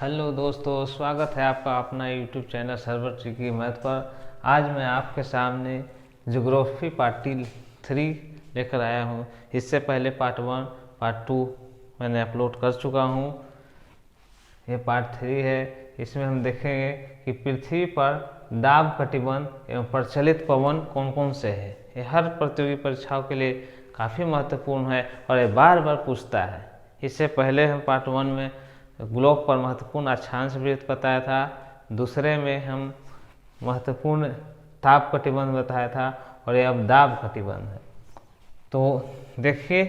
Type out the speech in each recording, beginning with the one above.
Hello दोस्तों, स्वागत है आपका अपना YouTube channel server tricky math पर। आज मैं आपके सामने ज्योग्राफी पार्ट 3 लेकर आया हूँ। इससे पहले पार्ट 1 पार्ट 2 मैंने अपलोड कर चुका हूँ। ये पार्ट 3 है। इसमें हम देखेंगे कि पृथ्वी पर दाब कटिबंध एवं प्रचलित पवन कौन कौन से हैं। ये हर प्रतियोगी परीक्षाओं के लिए काफ़ी महत्वपूर्ण है और ये बार बार पूछता है। इससे पहले हम पार्ट 1 में ग्लोब पर महत्वपूर्ण अक्षांश वृत्त बताया था, दूसरे में हम महत्वपूर्ण ताप कटिबंध बताया था और ये अब दाब कटिबंध है। तो देखिए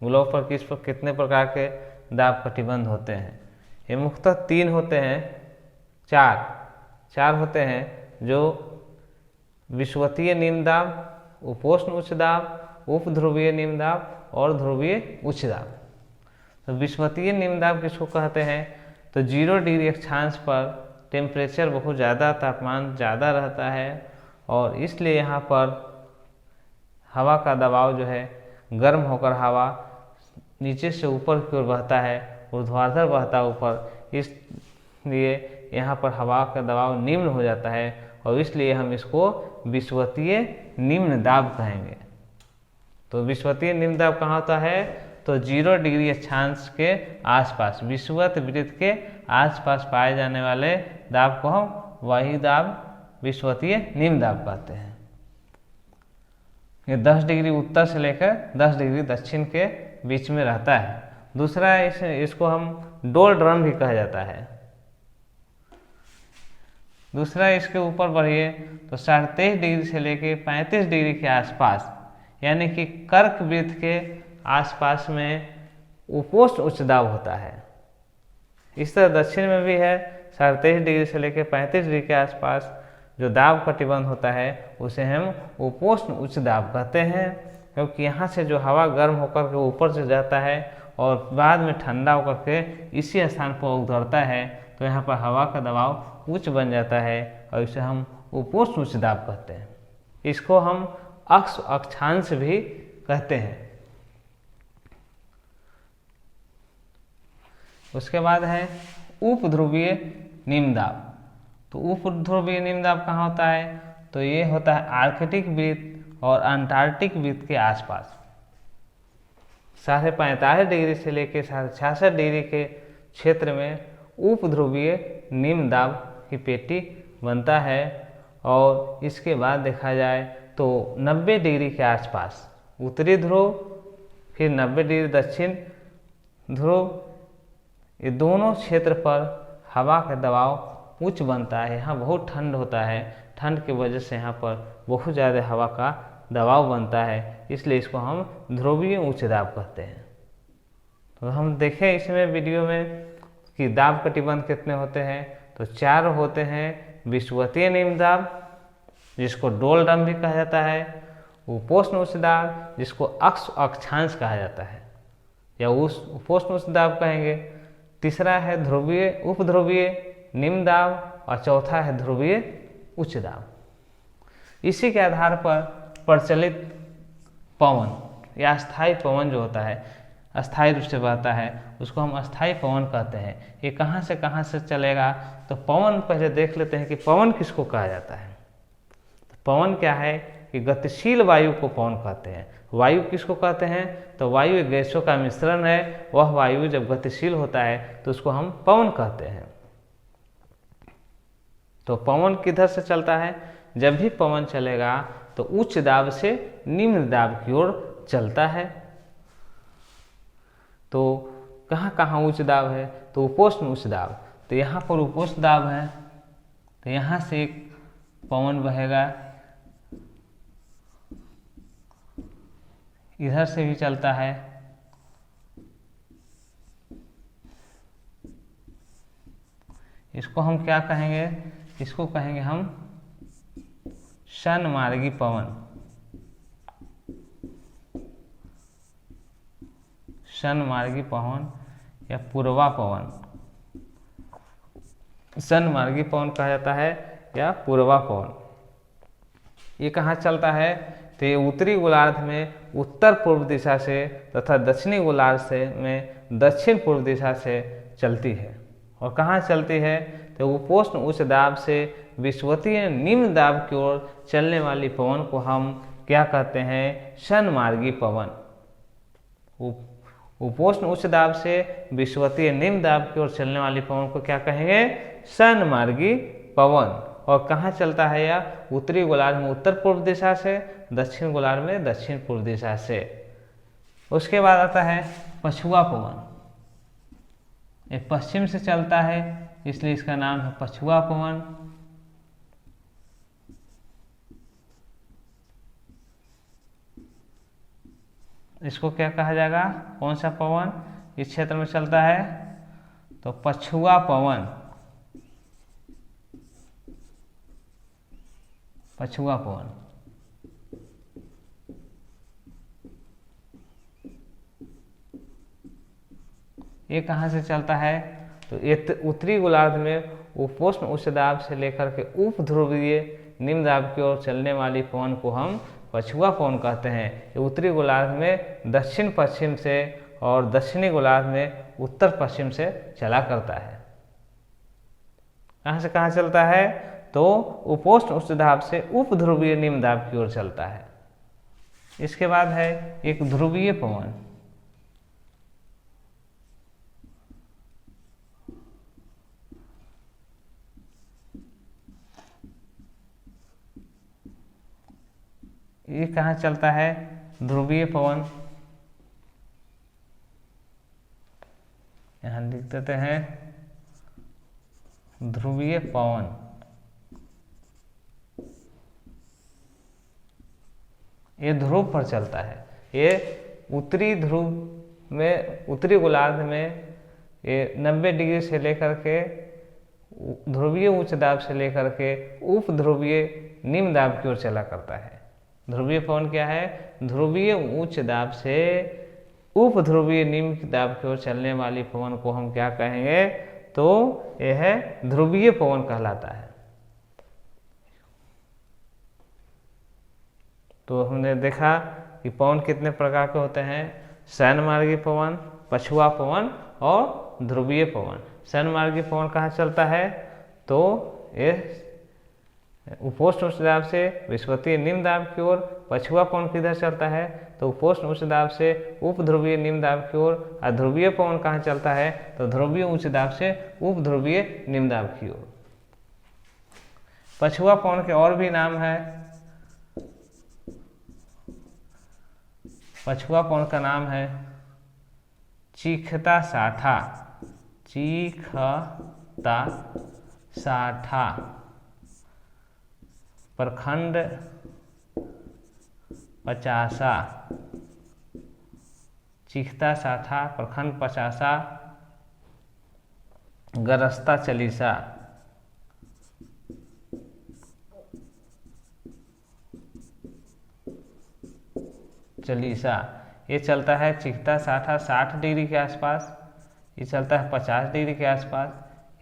ग्लोब पर कितने प्रकार के दाब कटिबंध होते हैं। ये मुख्यतः 3 होते हैं, चार होते हैं, जो विषुवतीय निम्न दाब, उपोष्ण उच्च दाब, उप ध्रुवीय निम्न दाब और ध्रुवीय उच्च दाब। तो विषुवतीय निम्न दाब किसको कहते हैं? तो 0 डिग्री अक्षांश पर टेम्परेचर बहुत ज़्यादा, तापमान ज़्यादा रहता है और इसलिए यहाँ पर हवा का दबाव जो है गर्म होकर हवा नीचे से ऊपर की ओर बहता है, ऊर्ध्वाधर बहता है ऊपर, इसलिए यहाँ पर हवा का दबाव निम्न हो जाता है और इसलिए हम इसको विषुवतीय निम्न दाब कहेंगे। तो विषुवतीय निम्न दाब कहाँ होता है? तो 0 डिग्री अक्षांश के आसपास, विषुवत वृत्त के आसपास पाए जाने वाले दाब को हम वही दाब विषुवतीय निम्न दाब कहते हैं। ये 10 डिग्री उत्तर से लेकर 10 डिग्री दक्षिण के बीच में रहता है। दूसरा इसको हम डोल ड्रम भी कहा जाता है। दूसरा इसके ऊपर बढ़िए तो 23.5 डिग्री से लेकर 35 डिग्री के आसपास, यानी कि कर्क वृत्त के आसपास में उपोष्ण उच्च दाब होता है। इस तरह दक्षिण में भी है, 23.5 डिग्री से लेकर 35 डिग्री के आसपास जो दाब कटिबंध होता है उसे हम उपोष्ण उच्च दाब कहते हैं, क्योंकि यहाँ से जो हवा गर्म होकर के ऊपर से जाता है और बाद में ठंडा होकर के इसी स्थान पर उतरता है, तो यहाँ पर हवा का दबाव उच्च बन जाता है और इसे हम उपोष्ण उच्च दाब कहते हैं। इसको हम अक्षांश भी कहते हैं। उसके बाद है उप ध्रुवीय निम्न दाब। तो उप ध्रुवीय निम्न दाब कहाँ होता है? तो ये होता है आर्कटिक वृत्त और अंटार्कटिक वृत्त के आसपास। 45.5 डिग्री से लेकर 66 डिग्री के क्षेत्र में उप ध्रुवीय निम्न दाब की पेटी बनता है और इसके बाद देखा जाए तो 90 डिग्री के आसपास उत्तरी ध्रुव, फिर 90 डिग्री दक्षिण ध्रुव, ये दोनों क्षेत्र पर हवा का दबाव उच्च बनता है। यहाँ बहुत ठंड होता है, ठंड की वजह से यहाँ पर बहुत ज़्यादा हवा का दबाव बनता है, इसलिए इसको हम ध्रुवीय उच्च दाब कहते हैं। तो हम देखें इसमें वीडियो में कि दाब कटिबंध कितने होते हैं। तो 4 होते हैं, विषुवतीय निम्न दाब जिसको डोल ड्रम भी कहा जाता है, उपोष्ण उच्च दाब जिसको अक्षांश कहा जाता है या उस उपोष्ण उच्च दाब कहेंगे। तीसरा है ध्रुवीय उप ध्रुवीय निम्न दाब और चौथा है ध्रुवीय उच्च दाब। इसी के आधार पर प्रचलित पवन या अस्थायी पवन जो होता है, अस्थायी रूप से बहता है, उसको हम अस्थायी पवन कहते हैं। ये कहाँ से चलेगा? तो पवन पहले देख लेते हैं कि पवन किसको कहा जाता है। तो पवन क्या है कि गतिशील वायु को पवन कहते हैं। वायु किसको कहते हैं? तो वायु गैसों का मिश्रण है। वह वायु जब गतिशील होता है तो उसको हम पवन कहते हैं। तो पवन किधर से चलता है? जब भी पवन चलेगा तो उच्च दाब से निम्न दाब की ओर चलता है। तो कहाँ उच्च दाब है? तो उपोष्ण उच्च दाब। तो यहाँ पर उपोष्ण दाब है, तो यहाँ से एक पवन बहेगा, इधर से भी चलता है, इसको हम क्या कहेंगे? इसको कहेंगे हम षणमार्गी पवन। षणमार्गी पवन या पूर्वा पवन, षणमार्गी पवन कहा जाता है या पूर्वा पवन। ये कहाँ चलता है? तो ये उत्तरी गोलार्ध में उत्तर पूर्व दिशा से तथा दक्षिणी गोलार्ध में दक्षिण पूर्व दिशा से चलती है और कहाँ चलती है, तो उपोष्ण उच्च दाब से विषुवतीय निम्न दाब की ओर चलने वाली पवन को हम क्या कहते हैं, सन्मार्गी पवन। उपोष्ण उच्च दाब से विषुवतीय निम्न दाब की ओर चलने वाली पवन को क्या कहेंगे, सन्मार्गी पवन। और कहाँ चलता है यह, उत्तरी गोलार्ध में उत्तर पूर्व दिशा से, दक्षिण गोलार्ध में दक्षिण पूर्व दिशा से। उसके बाद आता है पछुआ पवन। ये पश्चिम से चलता है इसलिए इसका नाम है पछुआ पवन। इसको क्या कहा जाएगा, कौन सा पवन इस क्षेत्र में चलता है, तो पछुआ पवन। पछुआ पवन ये कहाँ से चलता है, तो ये उत्तरी गोलार्ध में उपोष्ण उच्च दाब से लेकर के उप ध्रुवीय निम्न दाब की ओर चलने वाली पवन को हम पछुआ पवन कहते हैं। ये उत्तरी गोलार्ध में दक्षिण पश्चिम से और दक्षिणी गोलार्ध में उत्तर पश्चिम से चला करता है। कहाँ से कहाँ चलता है, तो उपोष्ण उच्च दाब से उप ध्रुवीय निम्न दाब की ओर चलता है। इसके बाद है एक ध्रुवीय पवन। ये कहाँ चलता है, ध्रुवीय पवन। यहाँ लिख देते हैं ध्रुवीय पवन। ये ध्रुव पर चलता है। ये उत्तरी ध्रुव में, उत्तरी गोलार्ध में ये 90 डिग्री से लेकर के ध्रुवीय उच्च दाब से लेकर के उप ध्रुवीय निम्न दाब की ओर चला करता है। ध्रुवीय पवन क्या है, ध्रुवीय उच्च दाब से उप ध्रुवीय निम्न दाब की ओर चलने वाली पवन को हम क्या कहेंगे, तो यह ध्रुवीय पवन कहलाता है। तो हमने देखा कि पवन कितने प्रकार के होते हैं, सन्मार्गी पवन, पछुआ पवन और ध्रुवीय पवन। सन्मार्गी पवन कहाँ चलता है, तो ये उपोष्ण उच्च दाब से विषुवतीय निम्न दाब की ओर। पछुआ पवन किधर चलता है, तो उपोष्ण उच्च दाब से उप ध्रुवीय निम्न दाब की ओर। और ध्रुवीय पवन कहाँ चलता है, तो ध्रुवीय उच्च दाब से उप ध्रुवीय निम्न दाब की ओर। पछुआ पवन के और भी नाम है। पछुआ पवन का नाम है चीखता साठा। चीखता साठा, प्रखंड 50। चीखता साठा, प्रखंड 50, गरजता चालीसा। ये चलता है चीखता साठा 60 डिग्री के आसपास, ये चलता है 50 डिग्री के आसपास,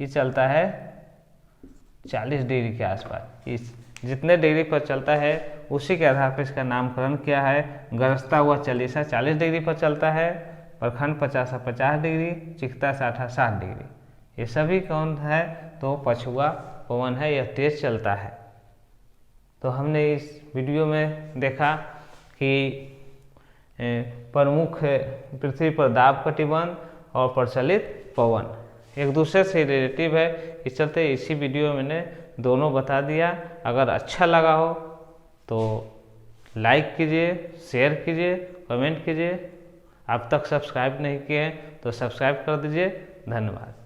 ये चलता है 40 डिग्री के आसपास। इस जितने डिग्री पर चलता है उसी के आधार पर इसका नामकरण किया है। गरजता हुआ चालीसा 40 डिग्री पर चलता है, प्रखंड 50 डिग्री, चीखता साठा 60 डिग्री। ये सभी कौन है, तो पछुआ पवन है, यह तेज चलता है। तो हमने इस वीडियो में देखा कि प्रमुख पृथ्वी पर दाब कटिबंध और प्रचलित पवन एक दूसरे से रिलेटिव है। इस चलते इसी वीडियो में मैंने दोनों बता दिया। अगर अच्छा लगा हो तो लाइक कीजिए, शेयर कीजिए, कमेंट कीजिए। अब तक सब्सक्राइब नहीं किए हैं तो सब्सक्राइब कर दीजिए। धन्यवाद।